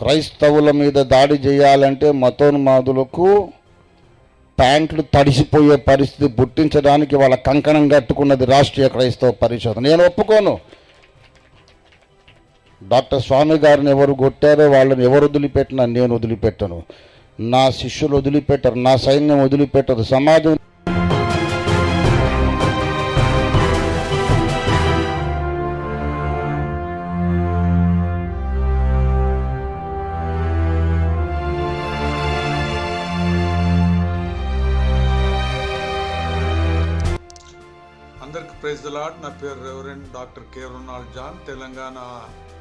క్రైస్తవుల మీద దాడి చేయాలంటే మతోన్మాదులకు ప్యాంట్లు తడిసిపోయే పరిస్థితి పుట్టించడానికి వాళ్ళ కంకణం కట్టుకున్నది రాష్ట్రీయ క్రైస్తవ పరిషత్. నేను ఒప్పుకోను. డాక్టర్ స్వామి గారిని ఎవరు కొట్టారో వాళ్ళని ఎవరు వదిలిపెట్టినా నేను వదిలిపెట్టను. నా శిష్యులు వదిలిపెట్టరు, నా సైన్యం వదిలిపెట్టదు. సమాజం అందరికి ప్రైజ్ ది లార్డ్. నా పేరు reverend doctor K Ronald John, Telangana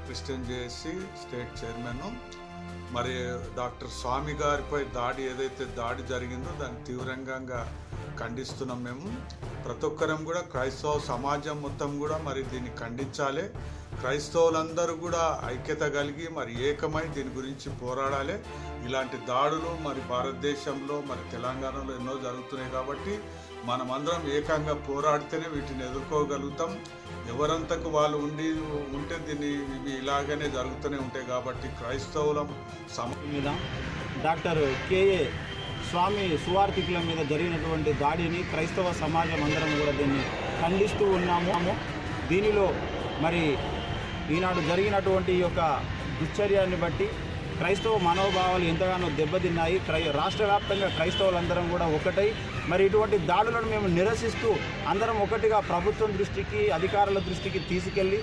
Christian JAC state chairman. మరి డాక్టర్ స్వామి గారిపై ఏదైతే దాడి జరిగిందో దాన్ని తీవ్రంగా ఖండిస్తున్నాం. మేము ప్రతి ఒక్కరం కూడా క్రైస్తవ సమాజం మొత్తం కూడా మరి దీన్ని ఖండించాలి. క్రైస్తవులందరూ కూడా ఐక్యత కలిగి మరి ఏకమై దీని గురించి పోరాడాలి. ఇలాంటి దాడులు మరి భారతదేశంలో మరి తెలంగాణలో ఎన్నో జరుగుతున్నాయి కాబట్టి మనమందరం ఏకంగా పోరాడితేనే వీటిని ఎదుర్కోగలుగుతాం. ఎవరంతకు వాళ్ళు ఉంటే దీన్ని ఇవి ఇలాగనే జరుగుతూనే ఉంటాయి. కాబట్టి క్రైస్తవుల మీద డాక్టర్ కేఏ స్వామి సువార్థికుల మీద జరిగినటువంటి దాడిని క్రైస్తవ సమాజం అందరం కూడా దీన్ని ఖండిస్తూ ఉన్నాము. దీనిలో మరి ఈనాడు జరిగినటువంటి ఈ యొక్క దుశ్చర్యాన్ని బట్టి క్రైస్తవ మనోభావాలు ఎంతగానో దెబ్బతిన్నాయి. రాష్ట్ర వ్యాప్తంగా క్రైస్తవులందరం కూడా ఒకటై మరి ఇటువంటి దాడులను మేము నిరసిస్తూ అందరం ఒకటిగా ప్రభుత్వం దృష్టికి, అధికారుల దృష్టికి తీసుకెళ్ళి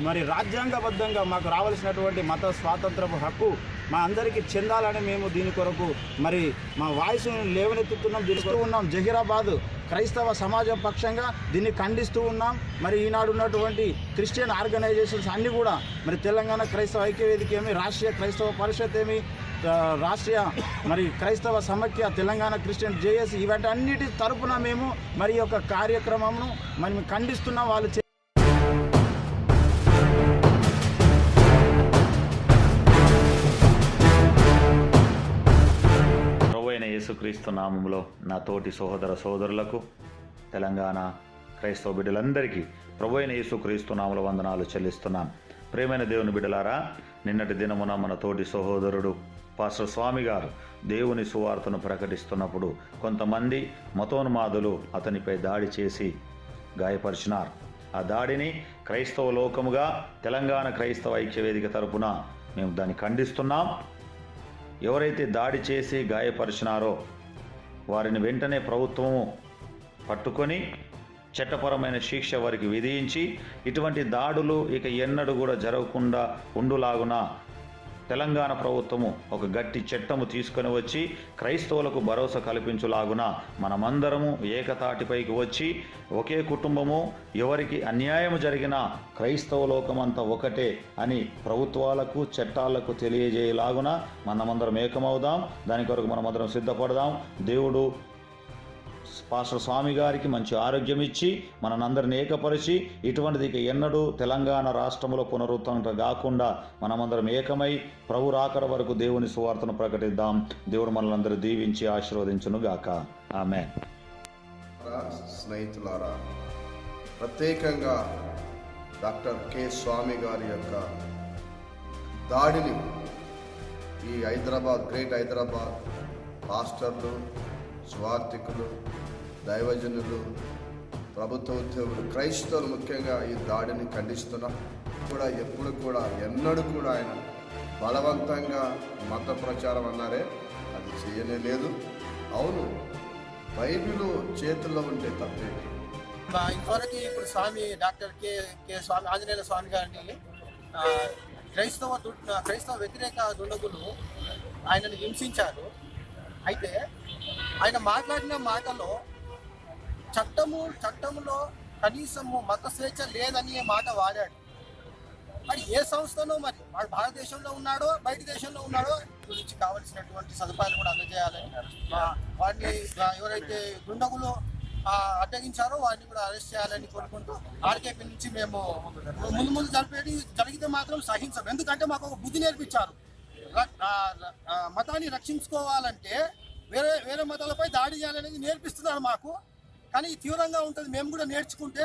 మరి రాజ్యాంగబద్ధంగా మాకు రావాల్సినటువంటి మత స్వాతంత్రపు హక్కు మా అందరికీ చెందాలని మేము దీని కొరకు మరి మా వాయిస్ను లేవనెత్తుతున్నాం, తెలుస్తూ ఉన్నాం. జహీరాబాద్ క్రైస్తవ సమాజం పక్షంగా దీన్ని ఖండిస్తూ ఉన్నాం. మరి ఈనాడు ఉన్నటువంటి క్రిస్టియన్ ఆర్గనైజేషన్స్ అన్నీ కూడా మరి తెలంగాణ క్రైస్తవ ఐక్యవేదిక ఏమి, రాష్ట్రీయ క్రైస్తవ పరిషత్ ఏమి, రాష్ట్రీయ మరి క్రైస్తవ సమైక్య తెలంగాణ క్రిస్టియన్ జేఏసీ ఇవాటి అన్నిటి తరపున మేము మరి యొక్క కార్యక్రమంను మనం ఖండిస్తున్నాం. వాళ్ళు యేసుక్రీస్తు నామములో నా తోటి సహోదర సోదరులకు, తెలంగాణ క్రైస్తవ బిడ్డలందరికీ ప్రభువైన యేసుక్రీస్తు నామములో వందనాలు చెల్లిస్తున్నాం. ప్రియమైన దేవుని బిడ్డలారా, నిన్నటి దినమున మన తోటి సహోదరుడు పాస్టర్ స్వామి గారు దేవుని సువార్తను ప్రకటిస్తున్నప్పుడు కొంతమంది మతోన్మాదులు అతనిపై దాడి చేసి గాయపరిచినారు. ఆ దాడిని క్రైస్తవ లోకముగా తెలంగాణ క్రైస్తవ ఐక్యవేదిక తరపున మేము దాన్ని ఖండిస్తున్నాం. ఎవరైతే దాడి చేసి గాయపరిచినారో వారిని వెంటనే ప్రభుత్వము పట్టుకొని చట్టపరమైన శిక్ష వారికి విధించి ఇటువంటి దాడులు ఇక ఎన్నడూ కూడా జరగకుండా ఉండులాగున తెలంగాణ ప్రభుత్వము ఒక గట్టి చట్టము తీసుకొని వచ్చి క్రైస్తవులకు భరోసా కల్పించులాగున మనమందరము ఏకతాటిపైకి వచ్చి ఒకే కుటుంబము, ఎవరికి అన్యాయం జరిగినా క్రైస్తవ లోకమంతా ఒకటే అని ప్రభుత్వాలకు చట్టాలకు తెలియజేయలాగున మనమందరం ఏకమవుదాం. దాని కొరకు మనమందరం సిద్ధపడదాం. దేవుడు పాస్టర్ స్వామి గారికి మంచి ఆరోగ్యం ఇచ్చి మనందరిని ఏకపరిచి ఇటువంటిది ఇక ఎన్నడూ తెలంగాణ రాష్ట్రంలో పునరుద్ధరణ కాకుండా మనమందరం ఏకమై ప్రభు రాకడ వరకు దేవుని సువార్తను ప్రకటిద్దాం. దేవుడు మనలందరూ దీవించి ఆశీర్వదించును గాక. ఆమేన్. స్నేహితులారా, ప్రత్యేకంగా డాక్టర్ కె స్వామి గారి యొక్క దాడిని ఈ గ్రేట్ హైదరాబాద్ పాస్టర్లు, స్వార్థికులు, దైవజనులు, ప్రభుత్వ ఉద్యోగులు, క్రైస్తవులు ముఖ్యంగా ఈ దాడిని ఖండిస్తున్నాం. ఎప్పుడు కూడా ఎన్నడూ కూడా ఆయన బలవంతంగా మత ప్రచారం అన్నారే, అది చేయనే లేదు. అవును, బైబిలు చేతుల్లో ఉంటే తప్పేంటి? ఇంతవరకు ఇప్పుడు స్వామి డాక్టర్ కె స్వామి ఆంజనేయ స్వామి గారిని క్రైస్తవ వ్యతిరేక దుండగులు ఆయనను హింసించారు. అయితే ఆయన మాట్లాడిన మాటలో చట్టములో కనీసము మత స్వేచ్ఛ లేదని మాట వాడాడు. మరి ఏ సంస్థనో మరి వాడు భారతదేశంలో ఉన్నాడో బయట దేశంలో ఉన్నాడో గురించి కావలసినటువంటి సదుపాయాలు కూడా అందజేయాలని, వాడిని ఎవరైతే దుండగులు అడ్డగించారో వారిని కూడా అరెస్ట్ చేయాలని కోరుకుంటూ ఆర్కేపీ నుంచి మేము ముందు జరిగితే మాత్రం సహించం. ఎందుకంటే మాకు ఒక బుద్ధి నేర్పించారు. మతాన్ని రక్షించుకోవాలంటే వేరే మతాలపై దాడి చేయాలనేది నేర్పిస్తున్నారు మాకు. కానీ తీవ్రంగా ఉంటుంది. మేము కూడా నేర్చుకుంటే